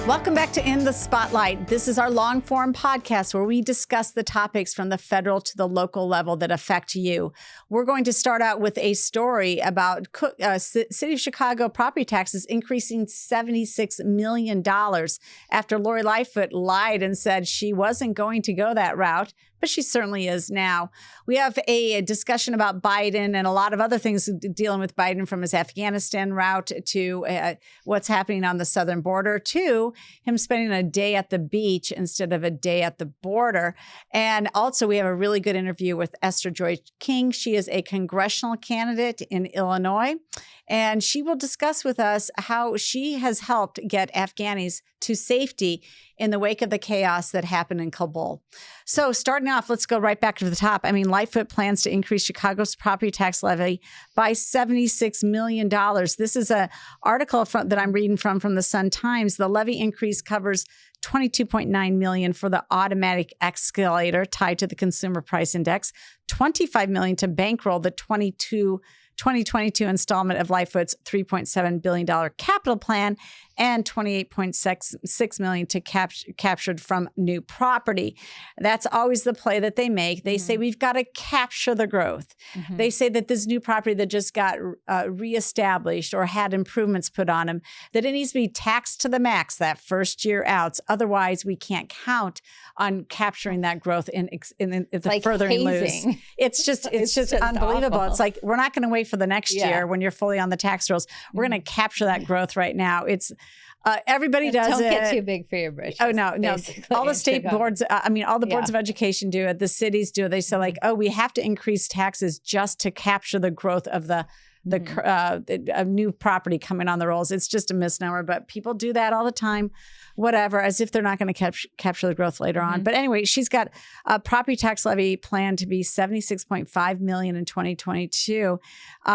Welcome back to In the Spotlight. This is our long-form podcast where we discuss the topics from the federal to the local level that affect you. We're going to start out with a story about City of Chicago property taxes increasing $76 million after Lori Lightfoot lied and said she wasn't going to go that route, but she certainly is now. We have a discussion about Biden and a lot of other things dealing with Biden, from his Afghanistan route to what's happening on the southern border to him spending a day at the beach instead of a day at the border. And also we have a really good interview with Esther Joy King. She is a congressional candidate in Illinois, and she will discuss with us how she has helped get Afghanis to safety in the wake of the chaos that happened in Kabul. So starting off, let's go right back to the top. I mean, Lightfoot plans to increase Chicago's property tax levy by $76 million. This is an article that I'm reading from the Sun-Times. The levy increase covers $22.9 million for the automatic escalator tied to the consumer price index, $25 million to bankroll the 2022 installment of Lightfoot's $3.7 billion capital plan, and $28.6 million to captured from new property. That's always the play that they make. They say we've got to capture the growth. They say that this new property that just got reestablished or had improvements put on them, that it needs to be taxed to the max that first year out. Otherwise, we can't count on capturing that growth in the like further we lose. It's just unbelievable. Awful. It's like, we're not going to wait for the next year when you're fully on the tax rolls. We're going to capture that growth right now. It's everybody does Don't it. Get too big for your britches. Oh, no. All the state boards, all the boards of education do it. The cities do it. They say like, we have to increase taxes just to capture the growth of the new property coming on the rolls. It's just a misnomer, but people do that all the time, whatever, as if they're not going to capture the growth later on. But anyway, she's got a property tax levy planned to be $76.5 million in 2022.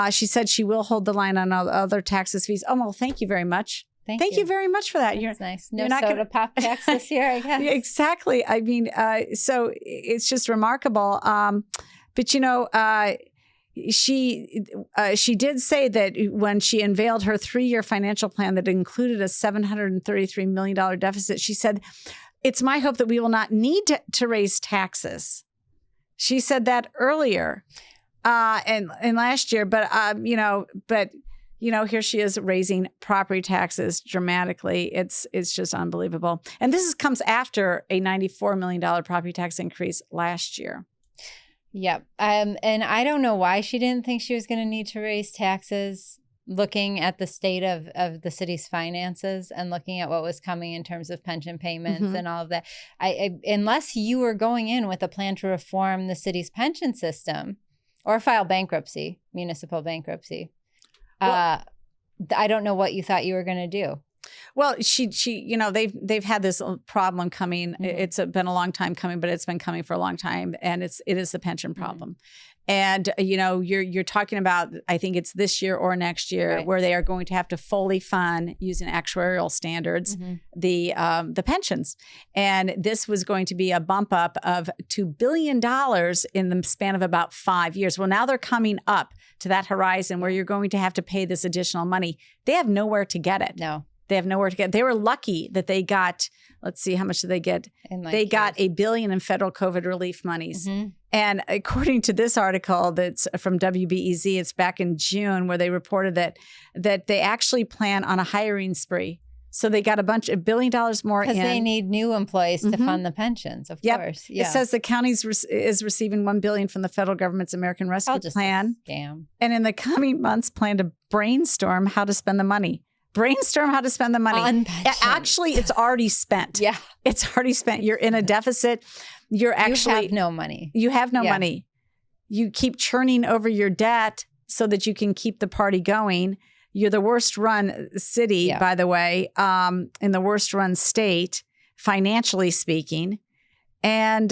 She said she will hold the line on all other taxes, fees. Oh, well, thank you very much. Thank you very much for that. That's nice. No soda pop tax this year, I guess. Exactly. I mean, so it's just remarkable. But, you know, she did say that when she unveiled her 3-year financial plan that included a $733 million deficit, she said, "It's my hope that we will not need to raise taxes." She said that earlier and last year, but here she is raising property taxes dramatically. It's just unbelievable. And this comes after a $94 million property tax increase last year. Yep. And I don't know why she didn't think she was going to need to raise taxes, looking at the state of the city's finances and looking at what was coming in terms of pension payments and all of that. Unless you were going in with a plan to reform the city's pension system or file bankruptcy, municipal bankruptcy, I don't know what you thought you were going to do. Well, they've had this problem coming. It's been a long time coming, but it's been coming for a long time, and it is the pension problem. And you're talking about, I think it's this year or next year, where they are going to have to fully fund, using actuarial standards, the pensions. And this was going to be a bump up of $2 billion in the span of about 5 years. Well, now they're coming up to that horizon where you're going to have to pay this additional money. They have nowhere to get it. No. They have nowhere to get. They were lucky that they got, let's see, how much did they get? They got $1 billion in federal COVID relief monies. And according to this article that's from WBEZ, it's back in June, where they reported that they actually plan on a hiring spree. So they got $1 billion more in. Because they need new employees to fund the pensions, of course. Yeah. It says the county is receiving $1 billion from the federal government's American Rescue Plan. Scam. And in the coming months, plan to brainstorm how to spend the money. Brainstorm how to spend the money. On pensions. Actually, it's already spent. Yeah. It's already spent. You're in a deficit. You have no money. You have no money. You keep churning over your debt so that you can keep the party going. You're the worst run city, by the way, in the worst run state, financially speaking. And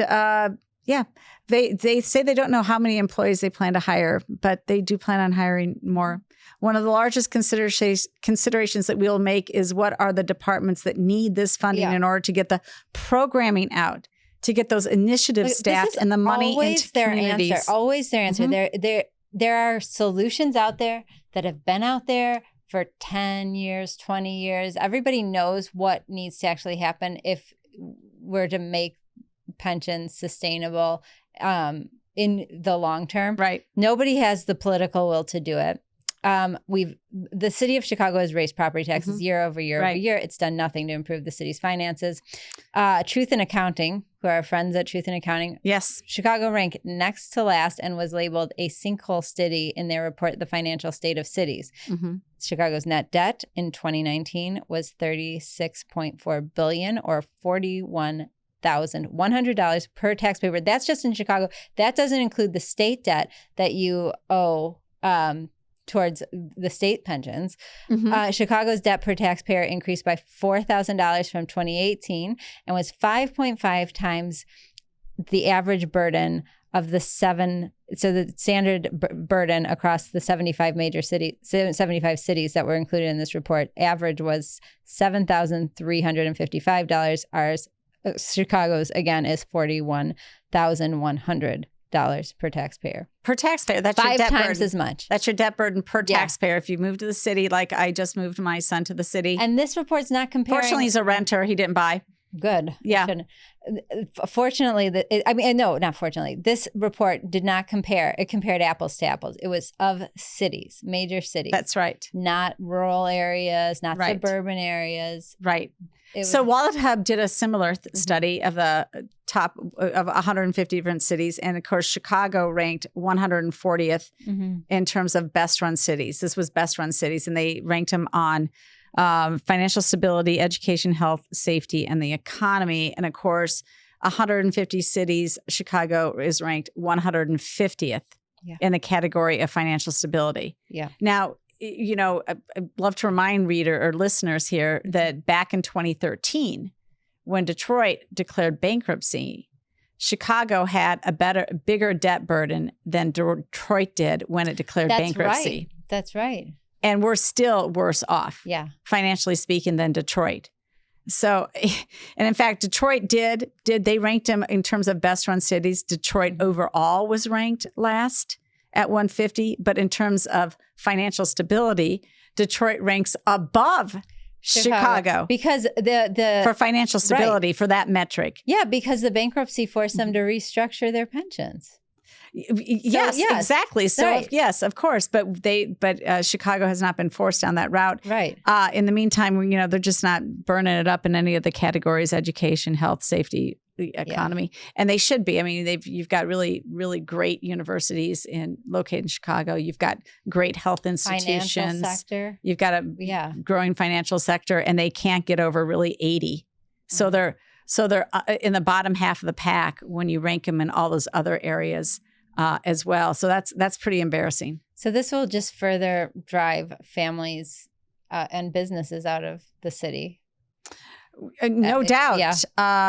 they say they don't know how many employees they plan to hire, but they do plan on hiring more. One of the largest considerations that we'll make is what are the departments that need this funding in order to get the programming out, to get those initiatives staffed and the money into communities. Always their answer. There are solutions out there that have been out there for 10 years, 20 years. Everybody knows what needs to actually happen if we're to make pensions sustainable in the long term. Right. Nobody has the political will to do it. The city of Chicago has raised property taxes year over year over year. It's done nothing to improve the city's finances. Truth in Accounting, who are friends at Truth in Accounting. Yes. Chicago ranked next to last and was labeled a sinkhole city in their report, The Financial State of Cities. Chicago's net debt in 2019 was $36.4 billion, or $41,100 per taxpayer. That's just in Chicago. That doesn't include the state debt that you owe towards the state pensions. Chicago's debt per taxpayer increased by $4,000 from 2018 and was 5.5 times the average burden of the the standard burden across the 75 cities that were included in this report. Average was $7,355. Ours, Chicago's, again, is $41,100 per taxpayer. Per taxpayer. That's five your debt times burden. as much. That's your debt burden per taxpayer. If you move to the city, like I just moved my son to the city. And this report's not comparing. Fortunately, he's a renter. He didn't buy. Good. Yeah. Fortunately, not fortunately. This report did not compare. It compared apples to apples. It was of cities, major cities. That's right. Not rural areas, not suburban areas. Right. So Wallet Hub did a similar study of the top of 150 different cities. And of course, Chicago ranked 140th in terms of best run cities. This was best run cities. And they ranked them on financial stability, education, health, safety, and the economy. And of course, 150 cities, Chicago is ranked 150th in the category of financial stability. Yeah. Now, you know, I'd love to remind reader or listeners here that back in 2013, when Detroit declared bankruptcy, Chicago had a bigger debt burden than Detroit did when it declared bankruptcy. That's right. And we're still worse off, financially speaking, than Detroit. So, and in fact, Detroit they ranked them in terms of best run cities. Detroit overall was ranked last at 150, but in terms of financial stability, Detroit ranks above Chicago because the for financial stability for that metric. Yeah, because the bankruptcy forced them to restructure their pensions. Yes, exactly. So yes, of course, but Chicago has not been forced down that route. Right. In the meantime, you know, they're just not burning it up in any of the categories: education, health, safety, economy, and they should be. I mean, you've got really, really great universities located in Chicago. You've got great health institutions. Financial sector. You've got a growing financial sector, and they can't get over really 80. So they're in the bottom half of the pack when you rank them in all those other areas. As well. So that's pretty embarrassing. So this will just further drive families and businesses out of the city. No doubt. Yeah.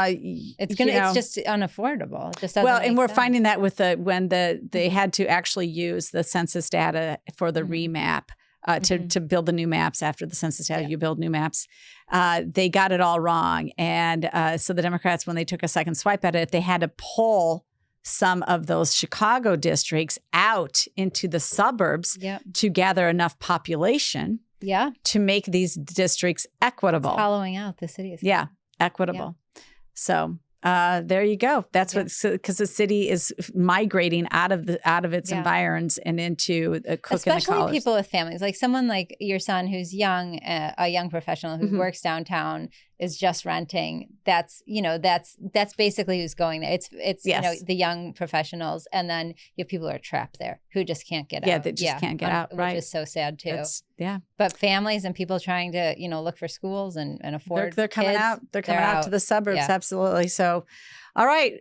It's just unaffordable. It just doesn't and we're sense. finding that with when they had to actually use the census data for the remap to build the new maps after the census data. You build new maps. They got it all wrong. And so the Democrats, when they took a second swipe at it, they had to pull some of those Chicago districts out into the suburbs to gather enough population to make these districts equitable. It's hollowing out the cities. Yeah, equitable. Yeah. So there you go. That's what, because the city is migrating out of its environs and into a cook Especially in the college. People with families, like someone like your son who's young, a young professional who works downtown, is just renting. That's basically who's going there. It's the young professionals, and then you have people who are trapped there who just can't get out. Yeah, they just can't get out. Right, which is so sad too. Yeah, but families and people trying to look for schools and afford. They're coming kids, out. They're coming out to the suburbs. Yeah. Absolutely. So, all right.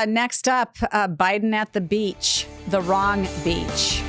Next up, Biden at the beach, the wrong beach.